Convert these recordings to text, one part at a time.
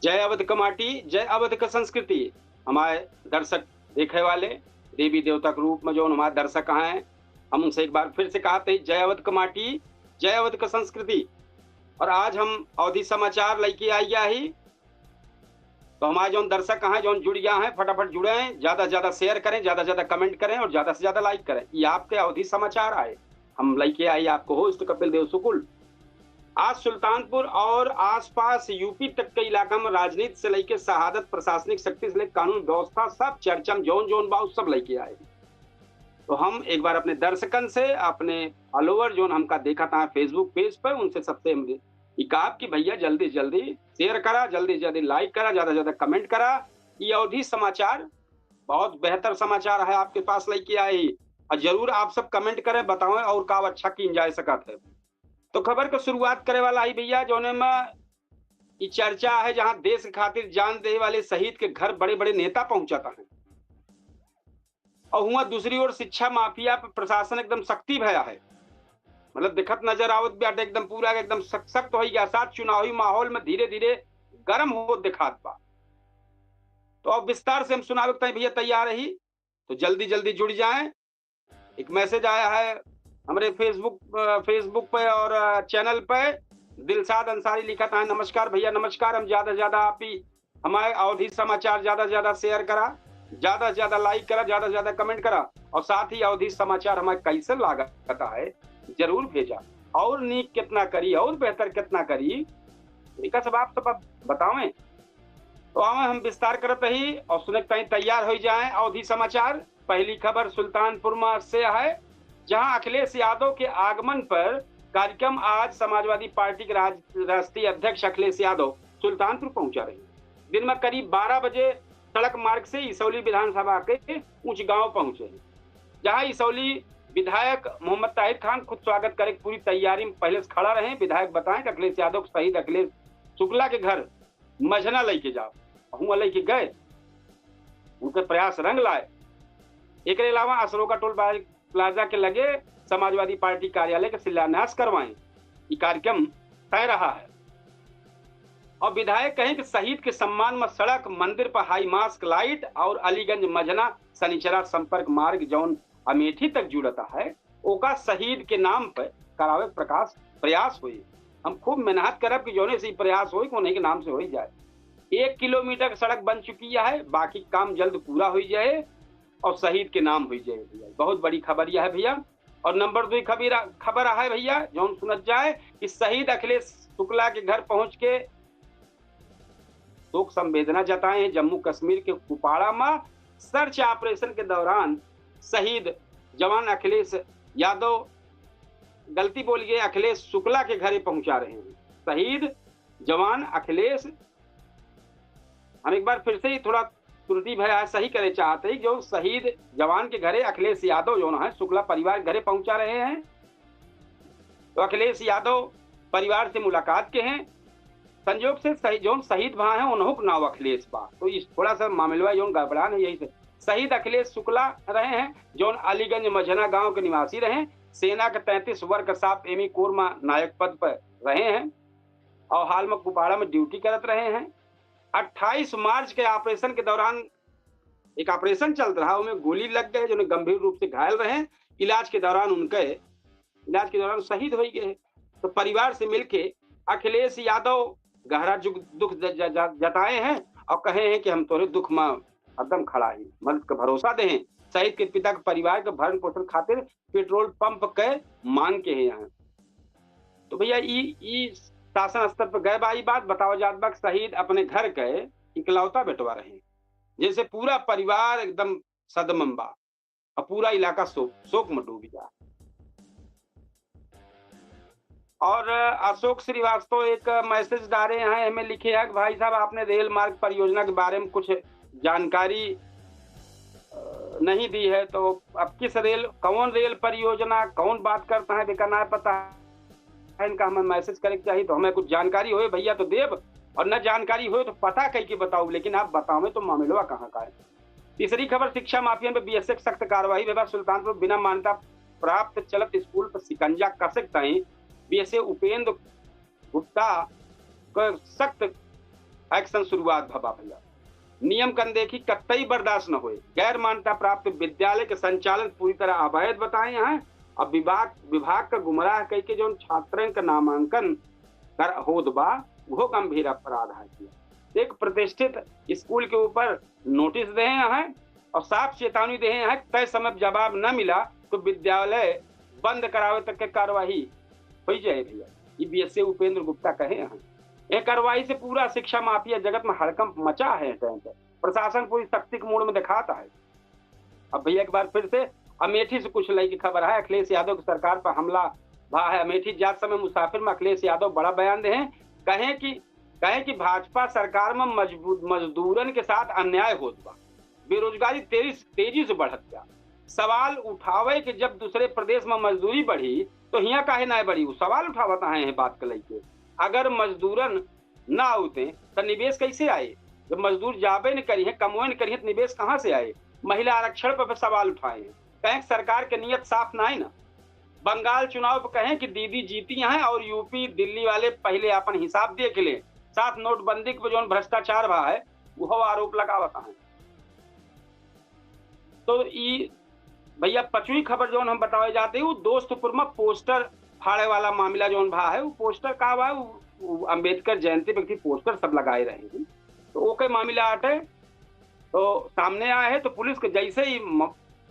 जय अवध कमाटी, जय अवध का संस्कृति। हमारे दर्शक देखे वाले देवी देवता के रूप में जो हमारे दर्शक हैं, हम उनसे एक बार फिर से कहते हैं जय अवध कमाटी, जय अवध का संस्कृति। और आज हम अवधि समाचार लेके आई ही, तो हमारे जो दर्शक हैं जो जुड़ गया हैं, फटाफट जुड़े हैं, ज्यादा से ज्यादा शेयर करें, ज्यादा से ज्यादा कमेंट करें और ज्यादा से ज्यादा लाइक करें। ये आपके अवधि समाचार आए, हम लेके आए आपको होस्ट कपिल देव सुकुल। आज सुल्तानपुर और आसपास यूपी तक के इलाका में राजनीति से लेकर शहादत, प्रशासनिक शक्ति से लेकर कानून व्यवस्था सब चर्चा में जोन जोन बाउ सब लेके आए। तो हम एक बार अपने दर्शकन से, अपने फॉलोअर जो हमका देखा था फेसबुक पेज पर, उनसे सबसे इकाब की भैया जल्दी जल्दी शेयर करा, जल्दी जल्दी लाइक करा, ज्यादा ज्यादा कमेंट करा। ये अवधि समाचार बहुत बेहतर समाचार है आपके पास लेके आई, और जरूर आप सब कमेंट करें, बताएं और का अच्छा की जाए सकत है। तो खबर को शुरुआत करे वाला ही भैया जोने में ये चर्चा है, जहां देश खातिर जान दे वाले शहीद के घर बड़े बड़े नेता पहुंचाता है, और हुआ दूसरी ओर शिक्षा माफिया पर प्रशासन एकदम सख्ती भया है। मतलब दिखत नजर आवत भी एकदम पूरा एकदम सख्त हो गया, साथ चुनावी माहौल में धीरे धीरे गर्म हो दिखात बा। तो अब विस्तार से हम सुनावे भैया तैयार रही, तो जल्दी जल्दी जुड़ जाएं। एक मैसेज आया है हमारे फेसबुक पे और चैनल पे, दिलशाद अंसारी लिखा था, नमस्कार भैया नमस्कार। हम ज्यादा से ज्यादा आप ही हमारे अवधि समाचार ज्यादा से ज्यादा शेयर करा, ज्यादा से ज्यादा लाइक करा, ज्यादा से ज्यादा कमेंट करा, और साथ ही अवधि समाचार हमारे कैसे लागता है जरूर भेजा, और नीक कितना करी और बेहतर कितना करी सब आप सब बतावें। तो आवे हम विस्तार करते ही और सुने कहीं तैयार हो जाए अवधि समाचार। पहली खबर सुल्तानपुर में से है, जहां अखिलेश यादव के आगमन पर कार्यक्रम। आज समाजवादी पार्टी के राष्ट्रीय अध्यक्ष अखिलेश यादव सुल्तानपुर पहुंचा रहे हैं। दिन में करीब 12 बजे सड़क मार्ग से इसौली विधानसभा के ऊंच गांव पहुंचे, जहां इसौली विधायक मोहम्मद ताहिर खान खुद स्वागत करे पूरी तैयारी में पहले से खड़ा रहे। विधायक बताएं कि अखिलेश यादव शहीद अखिलेश शुक्ला के घर मझना लेके जाओ, हुआ लेके गए, उनके प्रयास रंग लाए। एक अलावा अशोका टोल प्लाजा के लगे समाजवादी पार्टी कार्यालय का शिलान्यास करवाएं, ये कार्यक्रम तय रहा है। और विधायक कहें कि शहीद के सम्मान में सड़क, मंदिर पर हाई मास्क लाइट और अलीगंज मझना शनिचरा संपर्क मार्ग जौन अमेठी तक जुड़ता है, ओका शहीद के नाम पर करावे प्रयास हुई। हम खूब मेहनत करब कि जोने से प्रयास हो उन्हीं के नाम से हो जाए। 1 किलोमीटर सड़क बन चुकी है, बाकी काम जल्द पूरा हो जाए और शहीद के नाम हो जाए भैया। बहुत बड़ी खबर यह है भैया। और नंबर 2 खबर है भैया जो सुनत जाए कि शहीद अखिलेश शुक्ला के घर पहुंच के शोक संवेदना जताए हैं। जम्मू कश्मीर के कुपवाड़ा में सर्च ऑपरेशन के दौरान शहीद जवान अखिलेश यादव, गलती बोल गए, अखिलेश शुक्ला के घर पहुंचा रहे हैं। शहीद जवान अखिलेश, हम एक बार फिर से ही थोड़ा त्रुटि भया सही करे चाहते हैं, जो शहीद जवान के घरे अखिलेश यादव जो है शुक्ला परिवार घरे पहुंचा रहे हैं। तो अखिलेश यादव परिवार से मुलाकात के हैं। संयोग से जो शहीद भाई हैं उन्हों का नाम अखिलेश बा, तो इस थोड़ा सा मामला जो गड़बड़ा है। यही से शहीद अखिलेश शुक्ला रहे हैं जो अलीगंज मझना गांव के निवासी रहे। सेना के 33 वर्ग साफ एमी कोर में नायक पद पर रहे हैं और हाल में कुपवाड़ा में ड्यूटी करते रहे हैं। 28 मार्च के ऑपरेशन के दौरान एक ऑपरेशन चल रहा, उनमें गोली लग गए, जो गंभीर रूप से घायल रहे। इलाज के दौरान शहीद हो गए। तो परिवार से मिलके अखिलेश यादव गहरा दुख जताए हैं और कहे हैं कि हम तोरे दुख में एकदम खड़ा है, मदद का भरोसा दे। शहीद के पिता के परिवार के भरण पोषण खातिर पेट्रोल पंप के मांग के हैं यहाँ। तो भैया ई शासन स्तर पर गए बा, बात बताओ जात बा शहीद अपने घर के इकलौता बेटवा रहे, जैसे पूरा परिवार एकदम सदमम बा और पूरा इलाका शोक में डूब गया। और अशोक श्रीवास्तव एक मैसेज डाले हैं, हमें लिखे है कि भाई साहब आपने रेल मार्ग परियोजना के बारे में कुछ जानकारी नहीं दी है, तो अब कौन रेल परियोजना कौन बात करता है देखा ना पता है इनका, हमें मैसेज करे चाहिए। तो हमें कुछ जानकारी हो भैया तो देव, और न जानकारी हो तो पता कह के बताओ, लेकिन आप बताओ तो मामला कहाँ का है। तीसरी खबर, शिक्षा माफिया में बीएसएफ सख्त कार्रवाई। विभाग सुल्तानपुर बिना मान्यता प्राप्त चलत स्कूल पर शिकंजा कसक तई बीएसए उपेंद्र गुप्ता को सख्त एक्शन शुरुआत भबा भैया। नियम की अनदेखी कतई बर्दाश्त न हुए। गैर मान्यता प्राप्त विद्यालय के संचालन पूरी तरह अवैध बताए हैं। अब विभाग का गुमराह कह के जो छात्रों का नामांकन कर होत बा वो गंभीर अपराध है। एक प्रतिष्ठित स्कूल के ऊपर नोटिस दे हैं और साफ चेतावनी दे हैं, तय समय जवाब न मिला तो विद्यालय बंद करावे तक के कार्यवाही हो जाए भैया। ये बीएसए उपेंद्र गुप्ता कहे हैं। एक कार्रवाई से पूरा शिक्षा माफिया जगत में हड़कंप मचा है। प्रशासन पूरी सख्ती के मूड में दिखाता है। अब भैया एक बार फिर से अमेठी से कुछ लई की खबर है। अखिलेश यादव की सरकार पर हमला भा है। अमेठी जात समय मुसाफिर में अखिलेश यादव बड़ा बयान दे हैं। कहे कि भाजपा सरकार में मजदूरन के साथ अन्याय होत बा, बेरोजगारी तेजी से बढ़त गया। सवाल उठावे कि जब दूसरे प्रदेश में मजदूरी बढ़ी तो यहाँ काहे ना बढ़ी, वो सवाल उठावत आए हैं बात के लेके। अगर मजदूरन ना होते तो निवेश कैसे आए? जब मजदूर जाबे न करी है, कमवे न करी है, तो निवेश कहाँ से आए? महिला आरक्षण पर सवाल उठाए हैं। कहें सरकार की नीयत साफ ना है ना। बंगाल चुनाव पर कहें कि दीदी जीती हैं और यूपी दिल्ली वाले पहले अपन हिसाब देख ले। साथ नोटबंदी पर जो भ्रष्टाचार भा है वो आरोप लगावता है। तो भैया पचवी खबर जो हम बतावे जाते हैं, वो दोस्तपुर में पोस्टर फाड़े वाला मामला जो भा है। वो पोस्टर का हुआ है, अम्बेडकर जयंती पे पोस्टर सब लगाए रहे हैं। तो वो कई मामला आटे तो सामने आए है। तो पुलिस के जैसे ही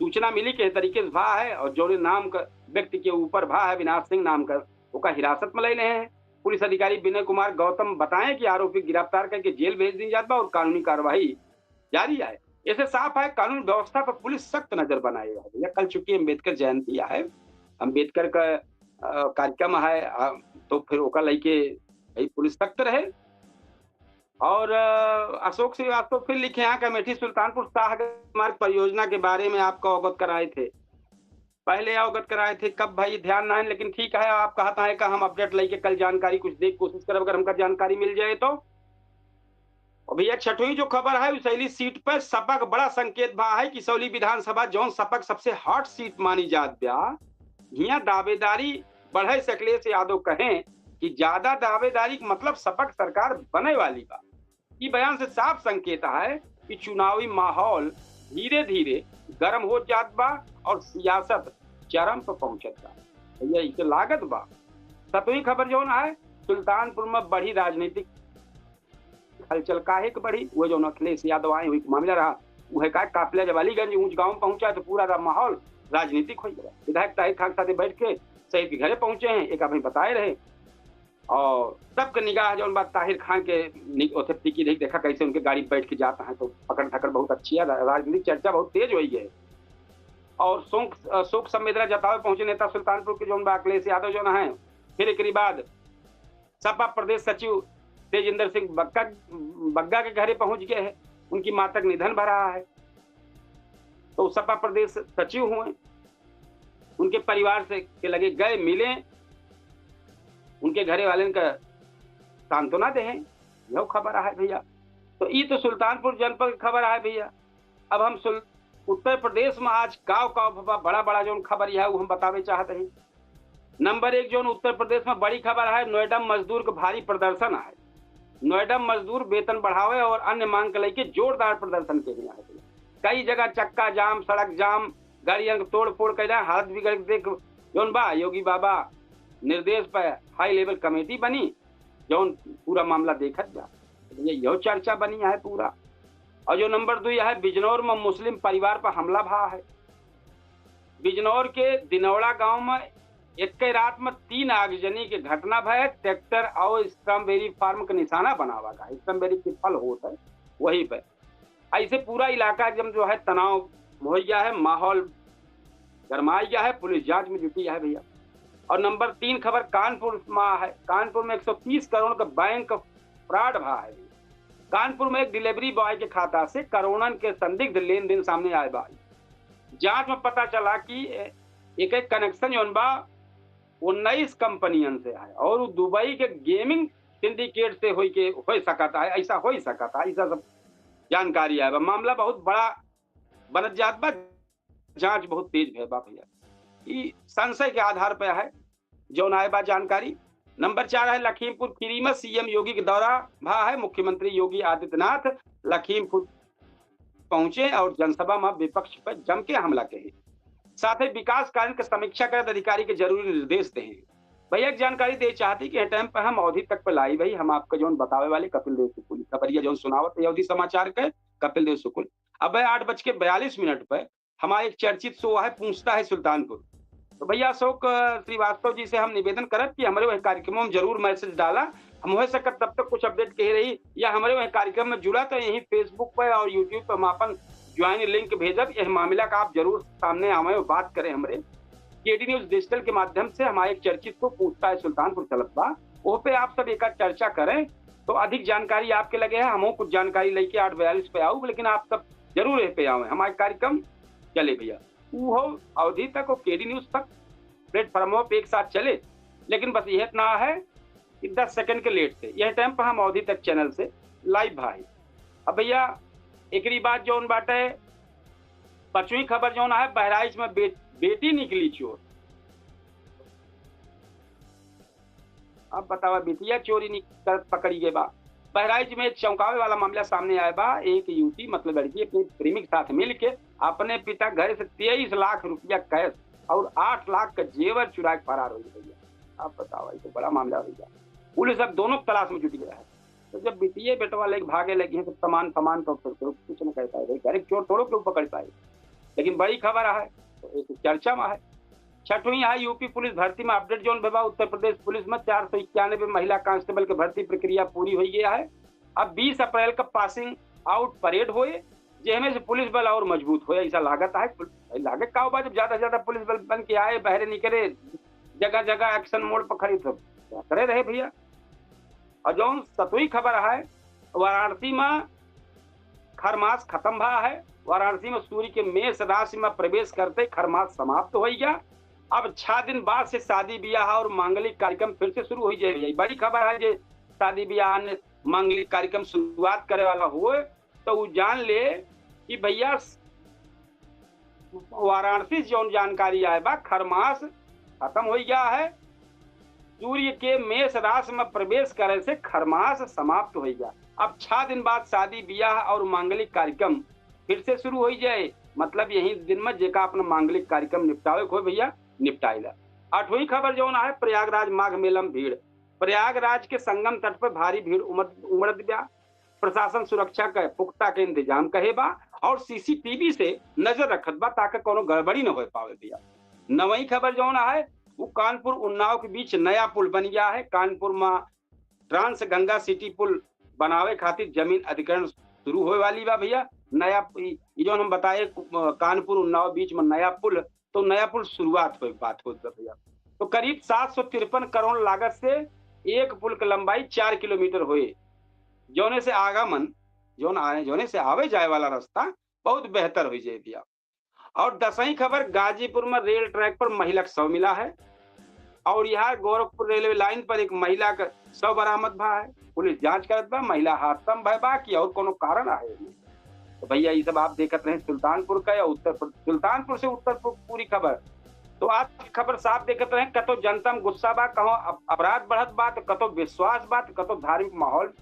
सूचना मिली कि तरीके से भा है और जो नाम का व्यक्ति के ऊपर भा है अविनाश सिंह नाम का, वो हिरासत में ले रहे हैं। पुलिस अधिकारी विनय कुमार गौतम बताएं कि आरोपी गिरफ्तार करके जेल भेज दी जाता और कानूनी कार्रवाई जारी है। ऐसे साफ है कानून व्यवस्था पर पुलिस सख्त नजर बनाएगा भैया। कल चूंकि अम्बेडकर जयंती है, अम्बेडकर का कार्यक्रम है, तो फिर ओका लेके पुलिस सख्त रहे। और अशोक श्रीवास्तव फिर लिखे हैं कि अमेठी सुल्तानपुर शाहगंज मार्ग परियोजना के बारे में आपको अवगत कराए थे, पहले अवगत कराए थे, कब भाई ध्यान ना है, लेकिन ठीक है आप कहता है कि हम अपडेट लेके कल जानकारी कुछ देख कोशिश करें, अगर हमका जानकारी मिल जाए तो। और भैया छठवीं जो खबर है उसैली सीट पर सपा का बड़ा संकेत भा है। किसौली विधानसभा जौन सपा सबसे हॉट सीट मानी जात ब्या, यहाँ दावेदारी बढ़े से अखिलेश यादव कहें कि ज्यादा दावेदारी का मतलब सपा सरकार बने वाली बा। ये बयान से साफ संकेत है कि चुनावी माहौल धीरे धीरे गर्म हो जात बा और सियासत चरम पर पहुंचत बा भैया। इसे लागत बा। सतवीं खबर जो है सुल्तानपुर में बढ़ी राजनीतिक हलचल काहे के बढ़ी, वो जो अखिलेश यादव आए हुई मामला रहा वह का काफिला जब अलीगंज ऊंच गांव में पहुंचा तो पूरा माहौल राजनीतिक हो गया। विधायक ताहिर खान के साथ बैठ के शहीद के घरे पहुंचे हैं, एक अभी बताए रहे। और सबके निगाह जो बात ताहिर खान के टिकी रही, देखा कैसे उनके गाड़ी बैठ के जाता है तो पकड़ धकड़ बहुत अच्छी है, राजनीतिक चर्चा बहुत तेज हुई है। और शोक संवेदना जतावे पहुंचे नेता सुल्तानपुर के जो अखिलेश यादव जो है। फिर एक बाद सपा प्रदेश सचिव तेजिंदर सिंह बग्गा के घरे पहुंच गए हैं, उनकी माता का निधन भरा है। तो सपा प्रदेश सचिव हुए, उनके परिवार से के लगे गए, मिले, उनके घरे वाले का सांत्वना दे, यह खबर है भैया। तो ये तो सुल्तानपुर जनपद की खबर है भैया। अब हम उत्तर प्रदेश में आज गाँव बड़ा बड़ा जो खबर है वो हम बतावे चाहते हैं। नंबर 1 जो उत्तर प्रदेश में बड़ी खबर है, नोएडा मजदूर का भारी प्रदर्शन है। नोएडा मजदूर वेतन बढ़ावे और अन्य मांग के लेके जोरदार प्रदर्शन के लिए है। कई जगह चक्का जाम, सड़क जाम, गाड़ियों तोड़ फोड़ कर हालत बिगड़ देख जौन बा योगी बाबा निर्देश पर हाई लेवल कमेटी बनी जौन पूरा मामला देखत जा, यह चर्चा बनी है पूरा। और जो नंबर 2 है बिजनौर में मुस्लिम परिवार पर हमला भा है। बिजनौर के दिनौड़ा गांव में एक रात में 3 आगजनी के घटना भय। ट्रैक्टर और स्ट्रॉबेरी फार्म का निशाना बनावा गया, स्ट्रॉबेरी के फल होता है वहीं पे। ऐसे पूरा इलाका एकदम जो है तनाव हो गया है, माहौल गरमाया गया है, पुलिस जांच में जुटी है भैया। और नंबर 3 खबर कानपुर में है। कानपुर में 130 करोड़ का बैंक फ्रॉड भा है। कानपुर में एक डिलीवरी बॉय के खाता से करोड़न के संदिग्ध लेन देन सामने आए बा। जांच में पता चला कि एक कनेक्शन जो बा 19 कंपनियन से है और दुबई के गेमिंग सिंडिकेट से हो सकता है, ऐसा हो सकता है, ऐसा सब जानकारी है। मामला बहुत बड़ा बनत जात बा, जांच बहुत तेज है बा भैया। संशय के आधार पर है जो आए बा जानकारी। नंबर 4 है लखीमपुर खीरी में सीएम योगी के दौरा भा है। मुख्यमंत्री योगी आदित्यनाथ लखीमपुर पहुंचे और जनसभा में विपक्ष पर जम के हमला कहे। साथ ही विकास कार्य की समीक्षा कर अधिकारी के जरूरी निर्देश दे। भैया एक जानकारी दे चाहती कि टाइम पर हम अवधि तक पे लाई भाई हम आपको जो बतावे वाले कपिल देव सुकुल खबरिया जो सुनावत अवधि समाचार के कपिल देव सुकुल। अब 8:42 पर हमारा एक चर्चित शो है पूछता है सुल्तानपुर। तो भैया अशोक श्रीवास्तव जी से हम निवेदन करब कि हमारे वह कार्यक्रमों में जरूर मैसेज डाला। हम हो सके तब तक कुछ अपडेट कह रही या हमारे वह कार्यक्रम में जुड़ा तो यही फेसबुक पर और यूट्यूब पर हम अपन ज्वाइन लिंक भेजब। यह मामला का आप जरूर सामने हमें बात करें। हमारे केडी न्यूज डिजिटल के माध्यम से हमारे एक चर्चित को पूछता है सुल्तानपुर चलत बा वो पे आप सब एक चर्चा करें तो अधिक जानकारी आपके लगे है। हम कुछ जानकारी लेके 8:42 पे आऊ लेकिन आप सब जरूर पे आवे हमारे कार्यक्रम चले भैया वो अवधि तक और केडी न्यूज तक प्लेटफॉर्मों पे एक साथ चले। लेकिन बस यह इतना है कि 10 सेकंड के लेट से यह टाइम पर हम अवधि तक चैनल से लाइव भाई। अब भैया एक बात जो बाटे 5वीं खबर जो है बहराइच में बेटी निकली चोर। अब बतावा बेटिया चोरी पकड़ी गई बा। बहराइच में एक चौंकावे वाला मामला सामने आया बा। एक युवती मतलब लड़की अपने प्रेमी के साथ मिलके अपने पिता घर से 23 लाख रुपया कैश और 8 लाख का जेवर चुरा के फरार हो गई। आप बताओ ये तो बड़ा मामला हो गया। पुलिस अब दोनों तलाश में जुट गया है। तो जब बिटिया बेटवा लेके भागे लगी है तो सामान तो कुछ न कह पाए घर चोर थोड़ो क्यों पकड़ पाए। लेकिन बड़ी खबर है तो एक चर्चा में है। 6वीं है यूपी पुलिस भर्ती में अपडेट जोन विभाग उत्तर प्रदेश पुलिस में 491 महिला कांस्टेबल की भर्ती प्रक्रिया पूरी हो गया है। अब 20 अप्रैल का पासिंग आउट परेड हुए जिसमें से पुलिस बल और मजबूत हो ऐसा लागत है। लागत का होगा जब ज्यादा से ज्यादा पुलिस बल बन के आए बहरे निकले जगह जगह एक्शन मोड पर खड़ी तो क्या करे रहे भैया। और जो 7वीं खबर है वाराणसी में खरमास खत्म भा है। वाराणसी में सूर्य के मेष राशि में प्रवेश करते खरमास समाप्त हो गया। अब 6 दिन बाद से शादी ब्याह और मांगलिक कार्यक्रम फिर से शुरू हो जाएगी। बड़ी खबर है जो शादी ब्याह ने मांगलिक कार्यक्रम शुरुआत करे वाला हुए तो वो जान ले कि भैया वाराणसी जो जानकारी आए बा खरमास खत्म हो गया है। सूर्य के मेष राशि में प्रवेश करे से खरमास समाप्त हो गया। अब 6 दिन बाद शादी ब्याह और मांगलिक कार्यक्रम फिर से शुरू हो जाए। मतलब यही दिन में जेका अपना मांगलिक कार्यक्रम निपटावे को भैया निपटाएगा। 8वीं खबर जो है प्रयागराज माघ मेला में भीड़। प्रयागराज के संगम तट पर भारी भीड़ उमड़ गया। प्रशासन सुरक्षा का पुख्ता के इंतजाम कहे बा और सीसीटीवी से नजर रखत बा ताकि कोनो गड़बड़ी न हो पावे भैया। 9वीं खबर जो है वो कानपुर उन्नाव के बीच नया पुल बन गया है। कानपुर में ट्रांस गंगा सिटी पुल बनावे खातिर जमीन अधिग्रहण शुरू होने वाली बा भैया। नया जो हम बताए कानपुर उन्नाव बीच में नया पुल तो नया पुल शुरुआत हो बात हो भैया। तो करीब 753 करोड़ लागत से एक पुल की लंबाई 4 किलोमीटर हुए जोने से आगमन जोने से आवे जाए वाला रास्ता बहुत बेहतर हो जाए भैया। और 10वीं खबर गाजीपुर में रेल ट्रैक पर महिला का शव मिला है और यहाँ गोरखपुर रेलवे लाइन पर एक महिला का शव बरामद भा है। पुलिस जांच करत बा महिला हादसा भय बा कि और कोनो कारण है। तो भैया ये सब आप देखते रहे सुल्तानपुर का या सुल्तानपुर से उत्तर पूरी खबर। तो आज की खबर साफ देखते रहे कतो जनता में गुस्सा बा कहो अपराध बढ़त बा तो कतो विश्वास बा तो कतो धार्मिक माहौल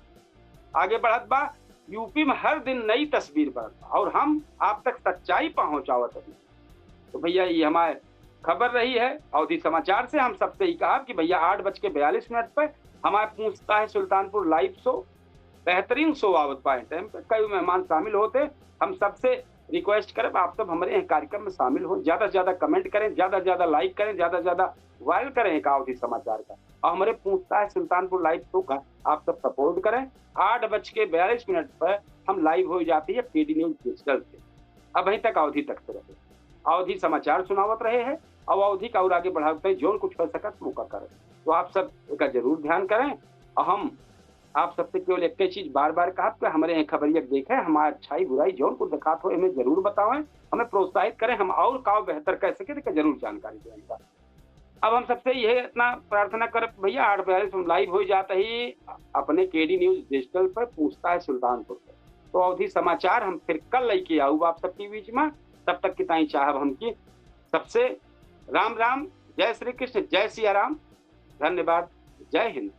आगे बढ़त बा। यूपी में हर दिन नई तस्वीर बढ़त और हम आप तक सच्चाई पहुंचावत अभी। तो भैया ये हमारे खबर रही है अवधि समाचार से। हम सबसे ही कहा कि भैया 8:42 पर हमारे पूछता है सुल्तानपुर लाइव शो बेहतरीन शो आवत पाए टाइम पे कई मेहमान शामिल होते। हम सबसे रिक्वेस्ट करें आप सब हमारे कार्यक्रम में शामिल हो। ज्यादा से ज्यादा कमेंट करें ज्यादा से ज्यादा लाइक करें ज्यादा से ज्यादा वायरल करें एक अवधि समाचार का। और हमारे पूछता है सुल्तानपुर लाइव शो का आप सब सपोर्ट करें। 8:42 पर हम लाइव हो जाती है केडी न्यूज डिजिटल से। अब वहीं तक अवधि तक से रहे अवधि समाचार सुनावत रहे हैं और अवधि का और आगे बढ़ाते जोन कुछ हो सका मौका करें। तो आप सब का जरूर ध्यान करें। और हम आप सबसे केवल एक चीज बार बार कहा कि हमारे खबरिया देखें हमारे अच्छाई बुराई जोन को दिखात हो हमें जरूर बताएं हमें प्रोत्साहित करें हम और का बेहतर कर सके तो जरूर जानकारी दें। अब हम सबसे यह इतना प्रार्थना कर भैया 8:42 हम लाइव हो जाते ही अपने केडी न्यूज डिजिटल पर पूछता है सुल्तानपुर पर। तो अवधि समाचार हम फिर कल लेके आऊ आप सबके बीच में। तब तक कितना चाहब हम की सबसे राम राम जय श्री कृष्ण जय सिया राम धन्यवाद। जय हिंद।